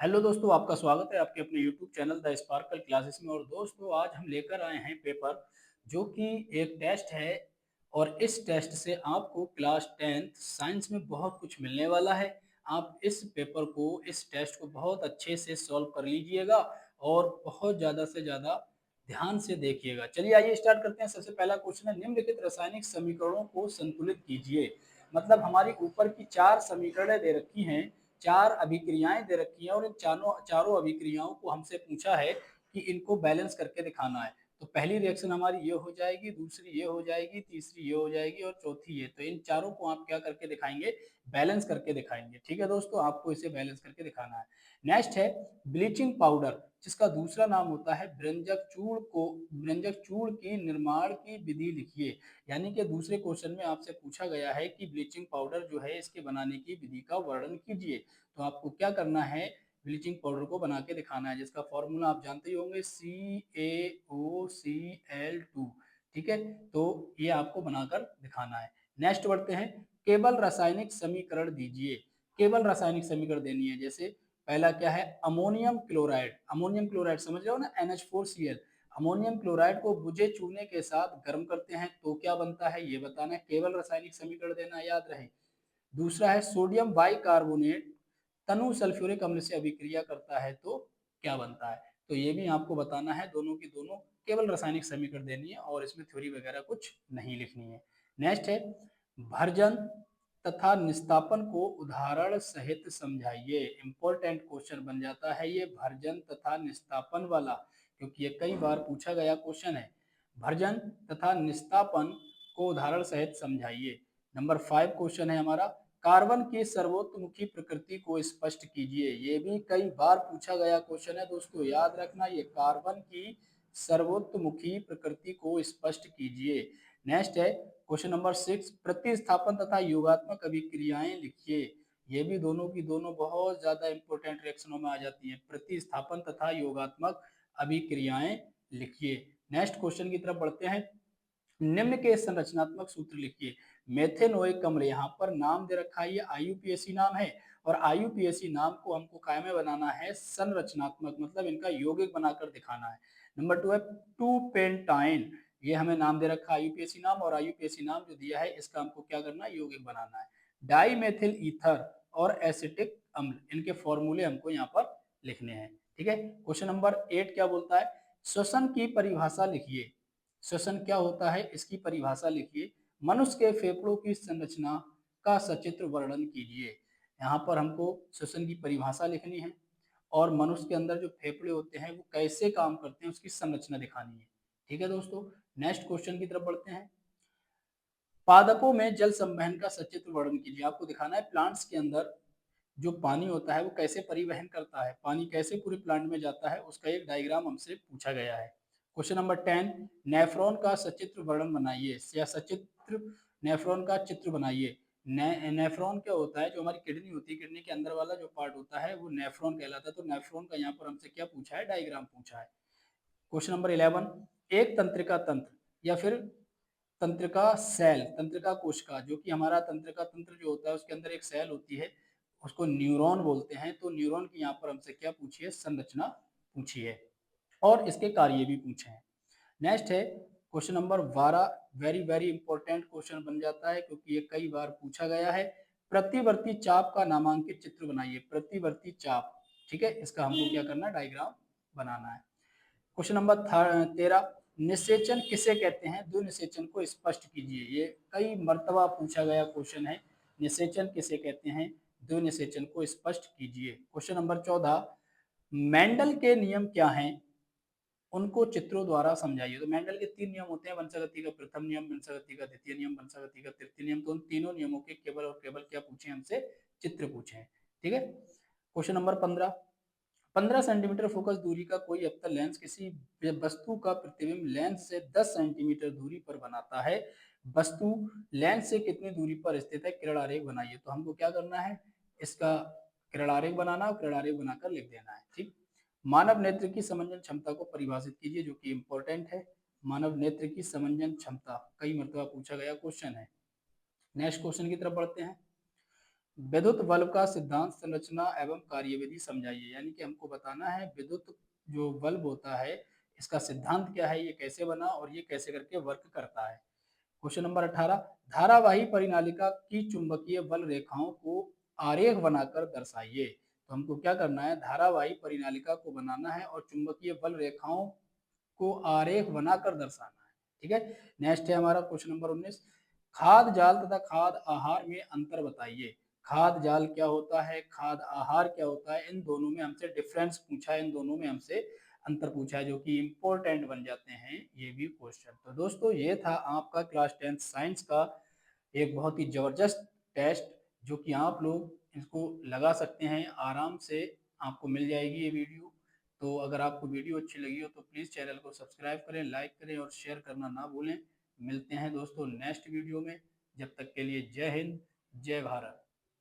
Hello दोस्तों, आपका स्वागत है आपके अपने YouTube channel the sparkle classes में। और दोस्तों, आज हम लेकर आए हैं पेपर जो कि एक टेस्ट है। और इस टेस्ट से आपको क्लास 10th साइंस में बहुत कुछ मिलने वाला है। आप इस पेपर को, इस टेस्ट को बहुत अच्छे से सॉल्व कर लीजिएगा और बहुत ज़्यादा से ज़्यादा ध्यान से देखिएगा। चलिए आइए स्टार्ट करते हैं। सबसे पहला क्वेश्चन है, निम्नलिखित रासायनिक समीकरणों को संतुलित कीजिए। मतलब हमारी ऊपर की चार समीकरणें दे रखी हैं, चार अभिक्रियाएं दे रखी हैं और इन चारों चारों अभिक्रियाओं को हमसे पूछा है कि इनको बैलेंस करके दिखाना है। तो पहली रिएक्शन हमारी ये हो जाएगी, दूसरी ये हो जाएगी, तीसरी ये हो जाएगी और चौथी ये। तो इन चारों को आप क्या करके दिखाएंगे? बैलेंस करके दिखाएंगे। ठीक है दोस्तों, आपको इसे बैलेंस करके दिखाना है। नेक्स्ट है ब्लीचिंग पाउडर, जिसका दूसरा नाम होता है व्यंजक चूर्ण को, व्यंजक चूर्ण की निर्माण की विधि लिखिए। यानी कि दूसरे क्वेश्चन में आपसे पूछा गया है कि ब्लीचिंग पाउडर जो है इसके बनाने की विधि का वर्णन कीजिए। तो आपको क्या करना है? ब्लीचिंग पाउडर को बना के दिखाना है, जिसका फॉर्मूला आप जानते ही होंगे, CaOCl2। ठीक है, तो ये आपको बनाकर दिखाना है। नेक्स्ट बढ़ते हैं, केवल रासायनिक समीकरण दीजिए। केवल रासायनिक समीकरण देनी है। जैसे पहला क्या है? Ammonium chloride. अमोनियम क्लोराइड समझ रहे हो ना, NH4Cl। अमोनियम क्लोराइड को बुझे चूने के साथ गर्म करते हैं तो क्या बनता है, ये बताना है। केवल रासायनिक समीकरण देना, याद रहे। दूसरा है सोडियम बाइकार्बोनेट तनु सल्फ्यूरिक अम्ल से अभिक्रिया करता है तो क्या बनता है। तो ये भी आपको बताना है। दोनों की दोनों केवल रासायनिक समीकरण देनी है और इसमें थ्योरी वगैरह कुछ नहीं लिखनी है। नेक्स्ट है भर्जन तथा निस्तापन को उदाहरण सहित समझाइए। इंपॉर्टेंट क्वेश्चन बन जाता है ये भर्जन तथा निस्तापन वाला, क्योंकि ये कई बार पूछा गया क्वेश्चन है। भर्जन तथा निस्तापन को उदाहरण सहित समझाइए। नंबर 5 क्वेश्चन है हमारा, कार्बन की सर्वोत्मुखी प्रकृति को स्पष्ट कीजिए। ये भी कई बार पूछा गया क्वेश्चन है दोस्तों, याद रखना। ये कार्बन की सर्वोत्मुखी प्रकृति को स्पष्ट कीजिए। नेक्स्ट है क्वेश्चन नंबर 6, प्रतिस्थापन तथा योगात्मक अभिक्रियाएं लिखिए। ये भी दोनों की दोनों बहुत ज्यादा इंपॉर्टेंट रिएक्शनों में आ जाती हैं। प्रतिस्थापन तथा योगात्मक अभिक्रियाएं लिखिए। नेक्स्ट क्वेश्चन की तरफ बढ़ते हैं, निम्न के संरचनात्मक सूत्र लिखिए। मेथेनोइक अम्ल, यहाँ पर नाम दे रखा है, ये IUPAC नाम है। और IUPAC नाम को हमको काय में बनाना है? संरचनात्मक, मतलब इनका यौगिक बनाकर दिखाना है। नंबर 2 है 2 पेंटाइन। ये हमें नाम दे रखा है IUPAC नाम, और IUPAC नाम जो दिया है इसका हमको क्या करना है? यौगिक बनाना है। डाईमेथिल ईथर और एसिटिक अम्ल, इनके फॉर्मूले हमको यहाँ पर लिखने हैं। ठीक है, क्वेश्चन नंबर 8 क्या बोलता है? श्वसन की परिभाषा लिखिए। श्वसन क्या होता है, इसकी परिभाषा लिखिए। मनुष्य के फेफड़ों की संरचना का सचित्र वर्णन कीजिए। यहाँ पर हमको श्वसन की परिभाषा लिखनी है और मनुष्य के अंदर जो फेफड़े होते हैं वो कैसे काम करते हैं उसकी संरचना दिखानी है। ठीक है दोस्तों, नेक्स्ट क्वेश्चन की तरफ बढ़ते हैं। पादपों में जल संवहन का सचित्र वर्णन कीजिए। आपको दिखाना है प्लांट्स के अंदर जो पानी होता है वो कैसे परिवहन करता है, पानी कैसे पूरे प्लांट में जाता है, उसका एक डायग्राम हमसे पूछा गया है। क्वेश्चन नंबर 10, नेफ्रॉन का सचित्र वर्णन बनाइए या सचित्र नेफ्रॉन का चित्र बनाइए। नेफ्रॉन क्या होता है? जो हमारी किडनी होती है, किडनी के अंदर वाला जो पार्ट होता है वो नेफ्रॉन कहलाता है। तो नेफ्रॉन का यहाँ पर हमसे क्या पूछा है? डायग्राम पूछा है। क्वेश्चन नंबर 11, एक तंत्रिका तंत्र या फिर तंत्रिका सेल, तंत्रिका कोशिका, जो कि हमारा तंत्रिका तंत्र जो होता है उसके अंदर एक सेल होती है, उसको न्यूरॉन बोलते हैं। तो न्यूरॉन की यहाँ पर हमसे क्या पूछी है? संरचना पूछी है और इसके कार्य भी पूछे हैं। नेक्स्ट है question number 12, very very important question बन जाता है क्योंकि ये कई बार पूछा गया है। प्रतिवर्ती चाप का नामांकित चित्र बनाइए। प्रतिवर्ती चाप, ठीक है, इसका हमको क्या करना है? डायग्राम बनाना है। क्वेश्चन नंबर 13, निषेचन किसे कहते हैं? दो निषेचन को स्पष्ट कीजिए। ये कई मर्तबा पूछा गया क्वेश्चन है। निषेचन किसे कहते हैं? दो निषेचन को स्पष्ट कीजिए। क्वेश्चन नंबर 14, मेंडल के नियम क्या हैं? उनको चित्रों द्वारा समझाइए। तो मेंडल के 3 नियम होते हैं, वंशागति का प्रथम नियम, वंशागति का द्वितीय नियम, वंशागति का तृतीय नियम। तो उन तीनों नियमों के केवल और केवल क्या पूछे हमसे? चित्र पूछे हैं। ठीक है, क्वेश्चन नंबर 15, 15 सेंटीमीटर फोकस दूरी का कोई अवतल लेंस किसी वस्तु का प्रतिबिंब लेंस से 10 सेंटीमीटर दूरी पर बनाता है। वस्तु लेंस से कितनी दूरी पर स्थित है? किरण आरेख बनाइए। तो हमको क्या करना है? इसका किरण आरेख बनाना और किरण आरेख बनाकर लिख देना है। ठीक, मानव नेत्र की समंजन क्षमता को परिभाषित कीजिए, जो कि इंपॉर्टेंट है। मानव नेत्र की समंजन क्षमता कई मरतबा पूछा गया क्वेश्चन है। नेक्स्ट क्वेश्चन की तरफ बढ़ते हैं। विद्युत बल्ब का सिद्धांत, संरचना एवं कार्यविधि समझाइए। यानी कि हमको बताना है विद्युत जो बल्ब होता है इसका सिद्धांत क्या है, ये कैसे बना और ये कैसे करके वर्क करता है। क्वेश्चन नंबर 18, धारावाही परिनालिका की चुंबकीय बल रेखाओं को आरेख बनाकर दर्शाइए। तो हमको क्या करना है, धारावाही परिनालिका को बनाना है और चुंबकीय बल रेखाओं को आरेख बनाकर दर्शाना है। ठीक है। नेक्स्ट है हमारा क्वेश्चन नंबर 19, खाद जाल तथा खाद आहार में अंतर बताइए। खाद जाल क्या होता है, खाद आहार क्या होता है, इन दोनों में हमसे डिफरेंस पूछा है, इन दोनों में हमसे अंतर पूछा है, जो कि इम्पोर्टेंट बन जाते हैं ये भी क्वेश्चन। तो दोस्तों ये था आपका क्लास 10th साइंस का एक बहुत ही जबरदस्त टेस्ट, जो कि आप लोग इसको लगा सकते हैं आराम से, आपको मिल जाएगी ये वीडियो। तो अगर आपको वीडियो अच्छी लगी हो तो प्लीज़ चैनल को सब्सक्राइब करें, लाइक करें और शेयर करना ना भूलें। मिलते हैं दोस्तों नेक्स्ट वीडियो में, जब तक के लिए जय हिंद, जय भारत।